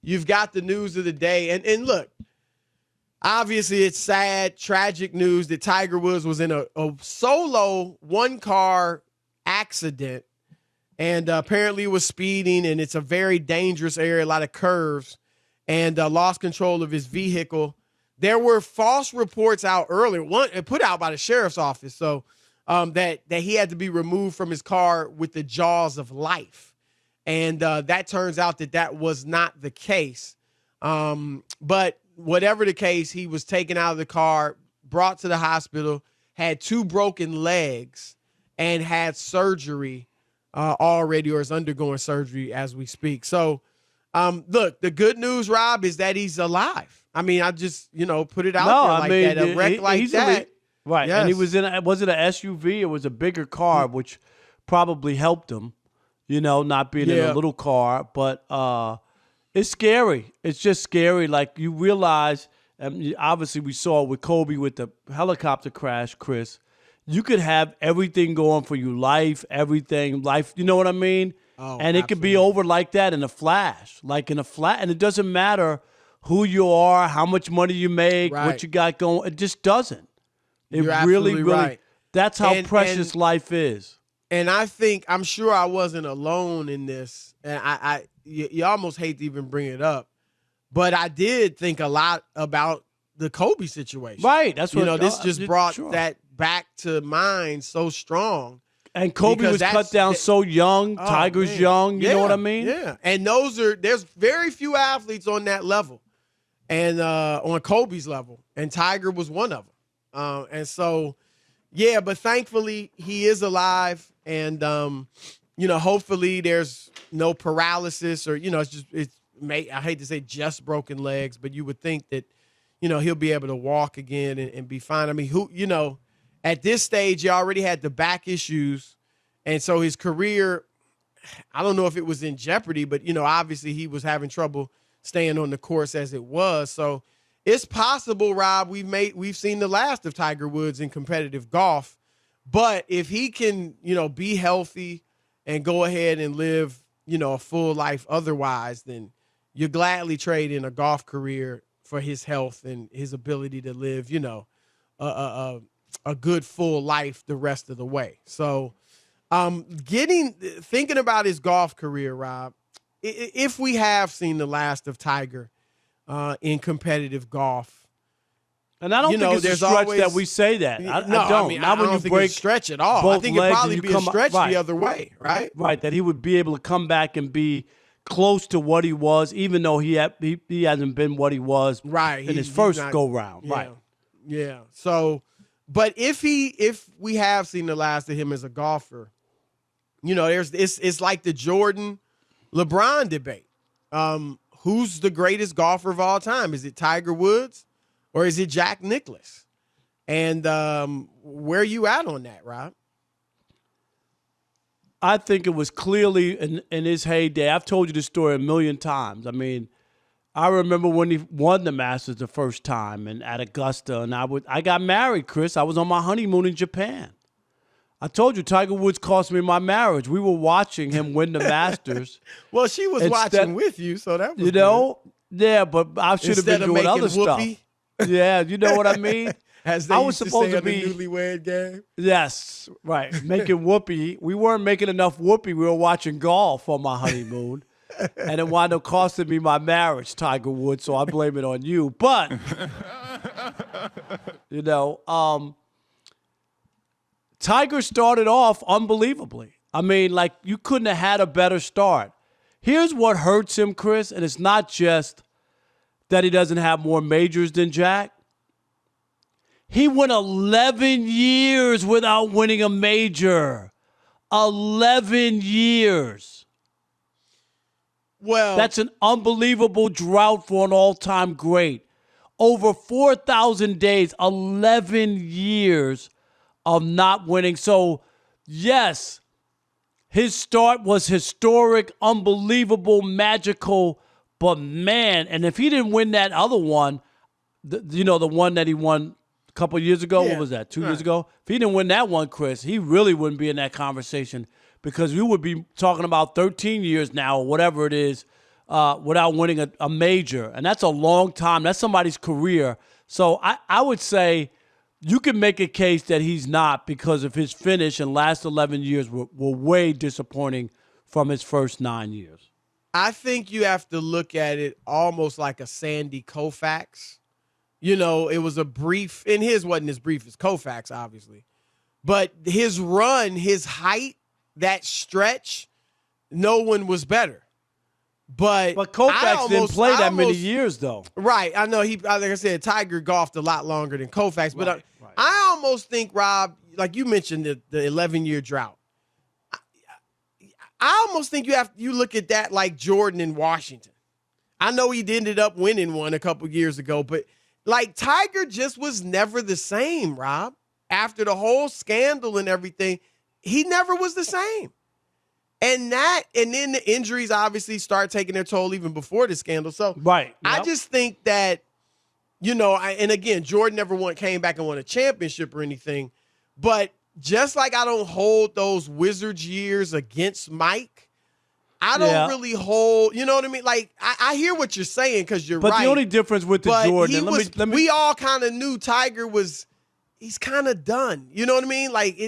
you've got the news of the day. And look, obviously it's sad, tragic news that Tiger Woods was in a solo one-car accident and apparently was speeding, and it's a very dangerous area, a lot of curves, and lost control of his vehicle. There were false reports out earlier, one put out by the sheriff's office, so that he had to be removed from his car with the jaws of life. And that turns out that was not the case. But whatever the case, he was taken out of the car, brought to the hospital, had 2 broken legs, and had surgery already, or is undergoing surgery as we speak. So, look, the good news, Rob, is that he's alive. I mean, I just, put it out there like that. A wreck like that. Right. Yes. And he was was it an SUV? It was a bigger car, which probably helped him, not being in a little car. But it's scary. It's just scary. Like, you realize, obviously we saw it with Kobe with the helicopter crash, Chris. You could have everything going for you, life, everything, life, you know what I mean? Oh, and it could be over like that in a flash, and it doesn't matter who you are, how much money you make, what you got going. It just doesn't. You're absolutely right. That's how precious life is. And I'm sure I wasn't alone in this. And you almost hate to even bring it up, but I did think a lot about the Kobe situation. Right. That's what, this just brought that back to mind so strong. And Kobe was cut down so young. Tiger's young. You know what I mean? Yeah. And there's very few athletes on that level, and on Kobe's level, and Tiger was one of them. And so, but thankfully he is alive, and hopefully there's no paralysis, or I hate to say just broken legs, but you would think that he'll be able to walk again and be fine. I mean, at this stage, he already had the back issues, and so his career, I don't know if it was in jeopardy, but, obviously he was having trouble staying on the course as it was. So it's possible, Rob, we've seen the last of Tiger Woods in competitive golf. But if he can, be healthy and go ahead and live, a full life otherwise, then you gladly trade in a golf career for his health and his ability to live, a good full life the rest of the way. So thinking about his golf career, Rob, if we have seen the last of Tiger in competitive golf, and I don't think it's a stretch that we say that. I don't. I don't think it's a stretch at all. I think it'd probably be a stretch the other way, right? Right, that he would be able to come back and be close to what he was, even though he hasn't been what he was in his first go-round. Right. Yeah. So, but if we have seen the last of him as a golfer, it's like the Jordan LeBron debate. Who's the greatest golfer of all time? Is it Tiger Woods or is it Jack Nicklaus? And where are you at on that, Rob? I think it was clearly in his heyday. I've told you this story a million times. I mean, I remember when he won the Masters the first time and at Augusta, and I got married, Chris. I was on my honeymoon in Japan. I told you Tiger Woods cost me my marriage. We were watching him win the Masters. Well, she was watching with you, so that was Yeah, but I should have been doing other stuff. Yeah, you know what I mean? As they I was supposed to be the newlywed game. Yes, right. Making whoopee. We weren't making enough whoopee. We were watching golf on my honeymoon. And it wound up costing me my marriage, Tiger Woods, so I blame it on you. But, Tiger started off unbelievably. I mean, like, you couldn't have had a better start. Here's what hurts him, Chris, and it's not just that he doesn't have more majors than Jack. He went 11 years without winning a major. 11 years. Well, that's an unbelievable drought for an all-time great. Over 4,000 days, 11 years of not winning. So, yes, his start was historic, unbelievable, magical. But, man, and if he didn't win that other one, the one that he won a couple years ago, what was that, 2 years ago? If he didn't win that one, Chris, he really wouldn't be in that conversation because we would be talking about 13 years now or whatever it is without winning a major, and that's a long time. That's somebody's career. So I would say you can make a case that he's not because of his finish and last 11 years were way disappointing from his first 9 years. I think you have to look at it almost like a Sandy Koufax. It was a brief, and his wasn't as brief as Koufax, obviously. But his run, his height, that stretch, no one was better. But Koufax didn't play that many years, though. Right. I know like I said, Tiger golfed a lot longer than Koufax. But right. I almost think, Rob, like you mentioned, the 11-year drought. I almost think you look at that like Jordan in Washington. I know he ended up winning one a couple years ago, but like Tiger just was never the same, Rob. After the whole scandal and everything, he never was the same. And then the injuries obviously start taking their toll even before the scandal. So right. Yep. I just think that, and again, Jordan never came back and won a championship or anything, but just like I don't hold those Wizards years against Mike, I don't really hold, you know what I mean? Like, I hear what you're saying because you're right. But the only difference with the Jordan, we all kind of knew Tiger he's kind of done. You know what I mean? Like,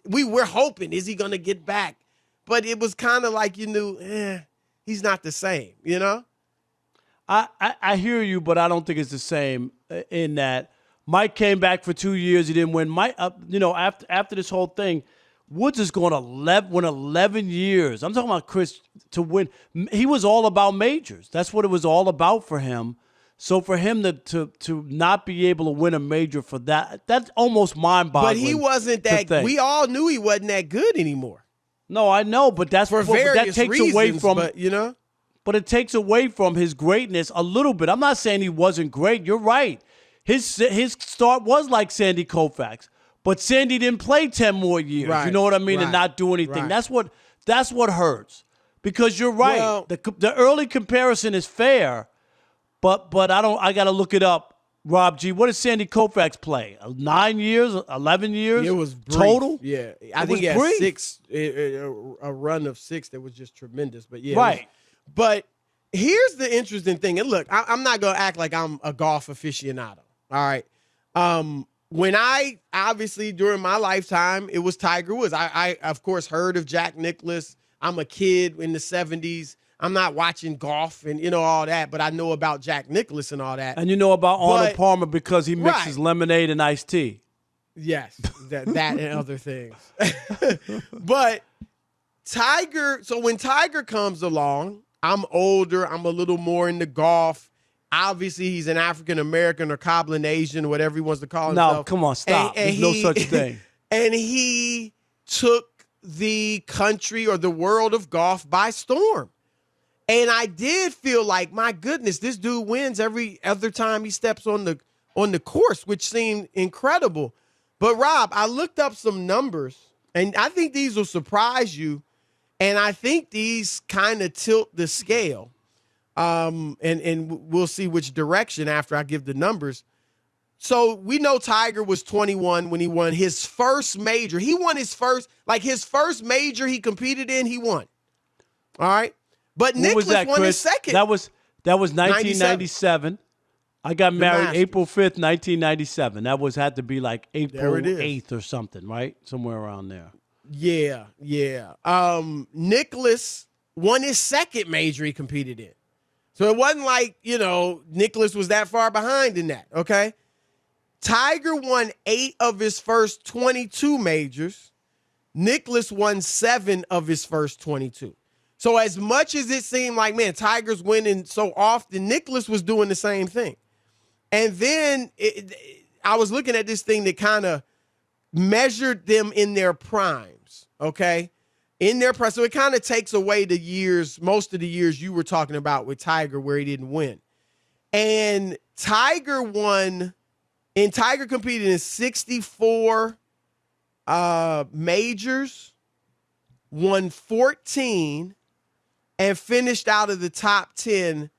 we're hoping, is he going to get back? But it was kind of like you knew, he's not the same, I hear you, but I don't think it's the same in that Mike came back for 2 years. He didn't win. Mike, after this whole thing, Woods is going to win 11 years. I'm talking about Chris to win. He was all about majors. That's what it was all about for him. So for him to not be able to win a major for that's almost mind-boggling. But he wasn't that. We all knew he wasn't that good anymore. No, I know, but that's for various that takes reasons, away from. But it takes away from his greatness a little bit. I'm not saying he wasn't great. You're right. His start was like Sandy Koufax, but Sandy didn't play 10 more years. Right, you know what I mean, and not do anything. Right. That's what hurts. Because you're right. Well, the early comparison is fair, but I got to look it up. Rob G, what did Sandy Koufax play? 9 years, 11 years? It was brief. Total? Yeah. I think he had brief. 6, a run of 6 that was just tremendous. But yeah. Right. But here's the interesting thing. And look, I'm not going to act like I'm a golf aficionado. All right. When obviously during my lifetime, it was Tiger Woods. I of course heard of Jack Nicklaus. I'm a kid in the 70s. I'm not watching golf and, all that, but I know about Jack Nicklaus and all that. And you know about Arnold Palmer because he mixes lemonade and iced tea. Yes, that and other things. But so when Tiger comes along, I'm older. I'm a little more into golf. Obviously, he's an African-American or Cablinasian, whatever he wants to call himself. No, come on, stop. There's no such thing. And he took the country or the world of golf by storm. And I did feel like, my goodness, this dude wins every other time he steps on the course, which seemed incredible. But, Rob, I looked up some numbers, and I think these will surprise you. And I think these kind of tilt the scale. And we'll see which direction after I give the numbers. So we know Tiger was 21 when he won his first major. He won his first major he competed in, he won. All right. But Nicklaus won his second. That was 1997. I got married April 5th, 1997. That had to be like April 8th or something, right? Somewhere around there. Yeah. Nicklaus won his second major he competed in. So it wasn't like, Nicklaus was that far behind in that, okay? Tiger won 8 of his first 22 majors. Nicklaus won 7 of his first 22. So as much as it seemed like, man, Tiger's winning so often, Nicklaus was doing the same thing. And then I was looking at this thing that kind of measured them in their primes, okay? In their prime. So it kind of takes away the years, most of the years you were talking about with Tiger where he didn't win. And Tiger competed in 64 majors, won 14, and finished out of the top 10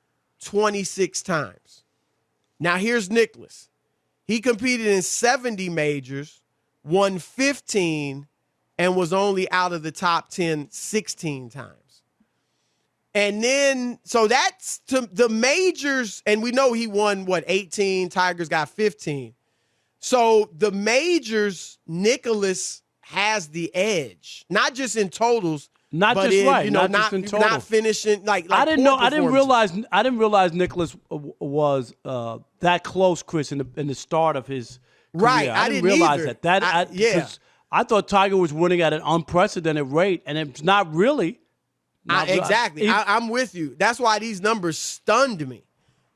26 times. Now here's Nicklaus. He competed in 70 majors, won 15, and was only out of the top 10 16 times. And then, so that's to the majors, and we know he won, 18? Tigers got 15. So the majors, Nicholas has the edge, not just in totals, Not but just in, right, not not just in total. not finishing like I didn't poor know. I didn't performances. realize Nicholas was that close, Chris, in the start of his career. Right, I didn't didn't realize either. that. Yeah. 'Cause I thought Tiger was winning at an unprecedented rate, and it's not really. Exactly. I'm with you. That's why these numbers stunned me.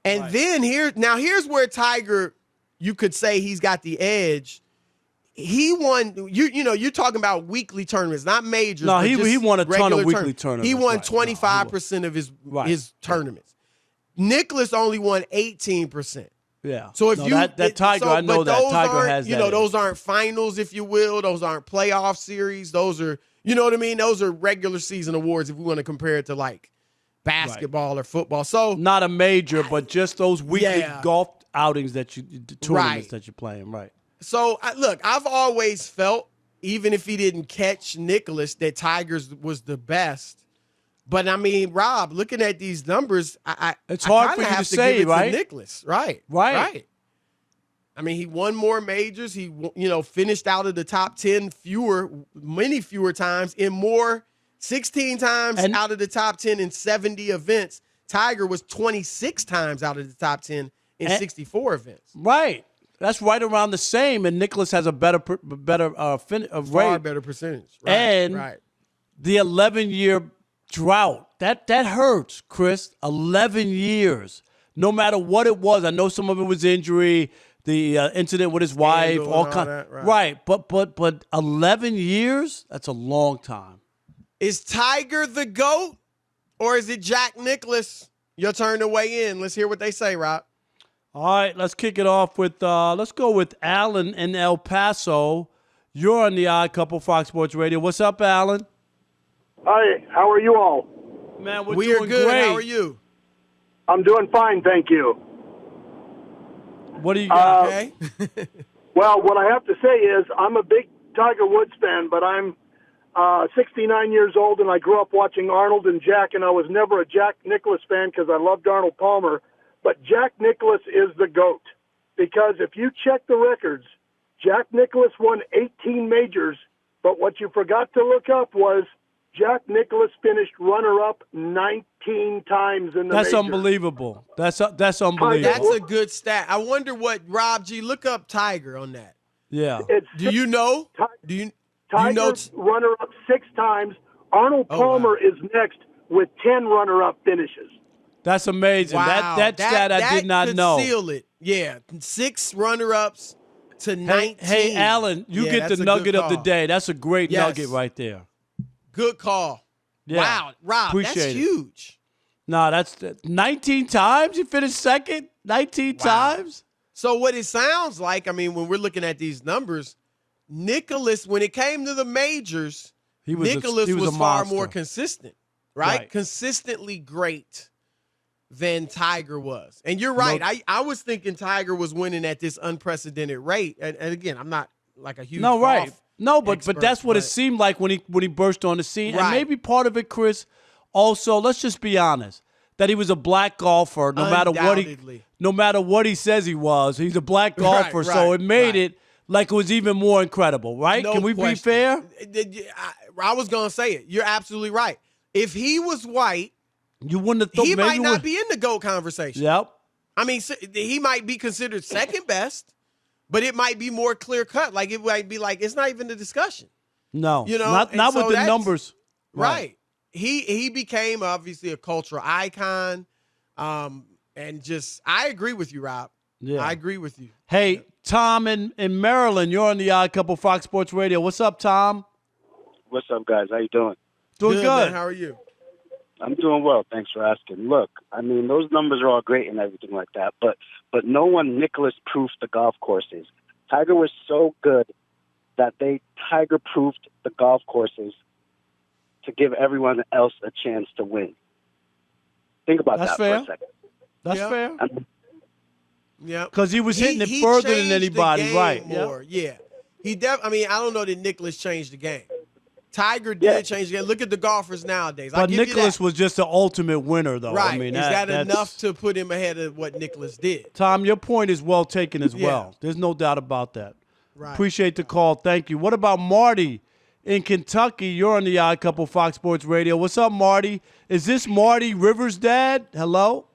And Right. then here's where Tiger, you could say he's got the edge. He won. You're talking about weekly tournaments, not majors. No, but he just won a ton of regular weekly tournaments. He won Right. 25% of his tournaments. Nicholas only won 18%. Yeah. So if that Tiger, I know but that those Tiger aren't, has that. those aren't finals, if you will. Those aren't playoff series. Those are, you know what I mean? Those are regular season awards if we want to compare it to like basketball or football. So not a major, but just those weekly Yeah. golf outings the tournaments that you're playing, right? So look, I've always felt, even if he didn't catch Nicholas, that Tigers was the best. But I mean, Rob, looking at these numbers, It's hard I for you have to to say, give it right? to Nicholas, right? Right. I mean, he won more majors. He, finished out of the top 10 many fewer times in more, 16 times And- out of the top 10 in 70 events. Tiger was 26 times out of the top 10 in And- 64 events. Right. That's right around the same, and Nicholas has a better Far rate. better percentage. Right, And right. the 11-year drought, that hurts, Chris. 11 years. No matter what it was. I know some of it was injury, the incident with his wife, Scandal all and kind. that, right. Right. But 11 years, that's a long time. Is Tiger the GOAT or is it Jack Nicklaus? Your turn to weigh in. Let's hear what they say, Rob. All right, let's kick it off with let's go with Alan in El Paso. You're on the Odd Couple Fox Sports Radio. What's up, Alan? Hi, how are you all? Man, We are doing good. great. How are you? I'm doing fine, thank you. What do you got? Okay. Well, what I have to say is I'm a big Tiger Woods fan, but I'm 69 years old, and I grew up watching Arnold and Jack, and I was never a Jack Nicklaus fan because I loved Arnold Palmer. But Jack Nicklaus is the GOAT because if you check the records, Jack Nicklaus won 18 majors, but what you forgot to look up was Jack Nicklaus finished runner-up 19 times in the That's majors. unbelievable. That's unbelievable. That's a good stat. I wonder what, Rob G, look up Tiger on that. Yeah. Do you know? Do you know? Tiger's runner-up 6 times. Arnold Palmer is next with 10 runner-up finishes. That's amazing. Wow. That stat I did not could know. seal it. Yeah. 6 runner-ups to 19. Hey, Alan, you Yeah, get that's the a nugget good of the call. day. That's a great Yes. nugget right there. Good call. Yeah. Wow. Rob, Appreciate that's it. huge. No, that's 19 times he finished second. 19 times. So what it sounds like, I mean, when we're looking at these numbers, Nicholas, when it came to the majors, Nicholas was far monster. more consistent, right? Right. Consistently great than Tiger was. And you're right. I was thinking Tiger was winning at this unprecedented rate. And again, I'm not like a huge Right. golf No, but expert, that's what it but- seemed like when he burst on the scene. And Right. maybe part of it, Chris, also, let's just be honest, that he was a black golfer no Undoubtedly. matter what he says he was. He's a black golfer, so it made it like it was even more incredible, right? No Can we question. be fair? I was going to say it. You're absolutely right. If he was white, You wouldn't have thought he maybe might not be in the GOAT conversation. Yep. I mean, he might be considered second best, but it might be more clear cut. Like it might be like it's not even a discussion. No. You know, not and not so with the that's- numbers. Right. He became obviously a cultural icon. And just I agree with you, Rob. Yeah. I agree with you. Hey, Tom in Maryland, you're on the Odd Couple Fox Sports Radio. What's up, Tom? What's up, guys? How you doing? Doing good. Man. How are you? I'm doing well. Thanks for asking. Look, I mean, those numbers are all great and everything like that, but no one Nicholas-proofed the golf courses. Tiger was so good that they Tiger-proofed the golf courses to give everyone else a chance to win. Think about That's that fair. for a second. That's Yeah. fair. Yeah. Because he was hitting it further than changed the anybody, game right? More. Yeah. I mean, I don't know that Nicholas changed the game. Tiger did change the game. Look at the golfers nowadays. But Nicklaus was just the ultimate winner, though. Right. I mean, is that that's enough to put him ahead of what Nicklaus did? Tom, your point is well taken as well. There's no doubt about that. Right. Appreciate the call. Thank you. What about Marty in Kentucky? You're on the Odd Couple Fox Sports Radio. What's up, Marty? Is this Marty Rivers' dad? Hello?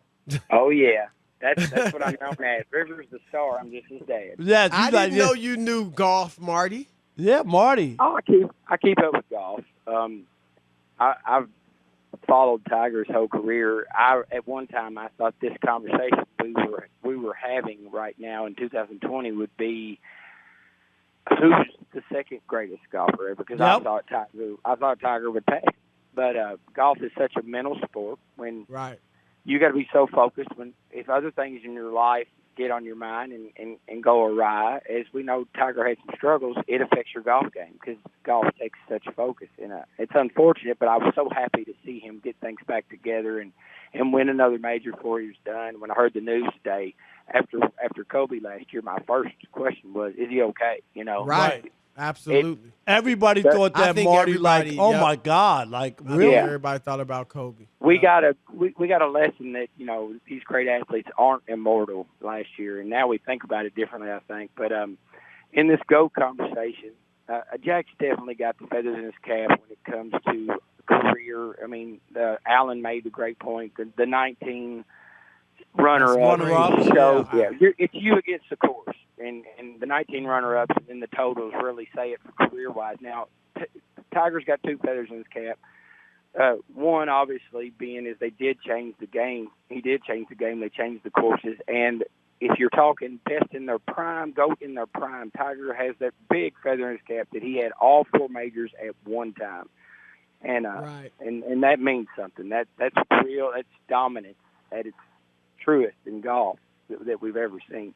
Oh, yeah. That's what I'm known as. Rivers the star. I'm just his dad. Yeah, I didn't know you knew golf, Marty. Yeah, Marty. Oh, I keep up with golf. I've followed Tiger's whole career. At one time I thought this conversation we were having right now in 2020 would be who's the second greatest golfer ever, because I thought Tiger would pass. But golf is such a mental sport when you got to be so focused if other things in your life get on your mind and go awry. As we know, Tiger had some struggles. It affects your golf game because golf takes such focus. And it's unfortunate, but I was so happy to see him get things back together and win another major before he was done. When I heard the news today after Kobe last year, my first question was, is he okay? You know, right? Absolutely. Everybody thought that Marty, oh my God, really? Yeah. Everybody thought about Kobe. We got a lesson that, you know, these great athletes aren't immortal last year, and now we think about it differently, I think. But in this GOAT conversation, Jack's definitely got the feathers in his cap when it comes to career. I mean, Allen made the great point. The 19 runner-ups. So, it's you against the course. And the 19 runner-ups and then the totals really say it for career-wise. Now, Tiger's got two feathers in his cap. One, obviously, being is they did change the game. He did change the game. They changed the courses. And if you're talking best in their prime, GOAT in their prime, Tiger has that big feather in his cap that he had all four majors at one time. And and that means something. That's real. That's dominance at its truest in golf that we've ever seen.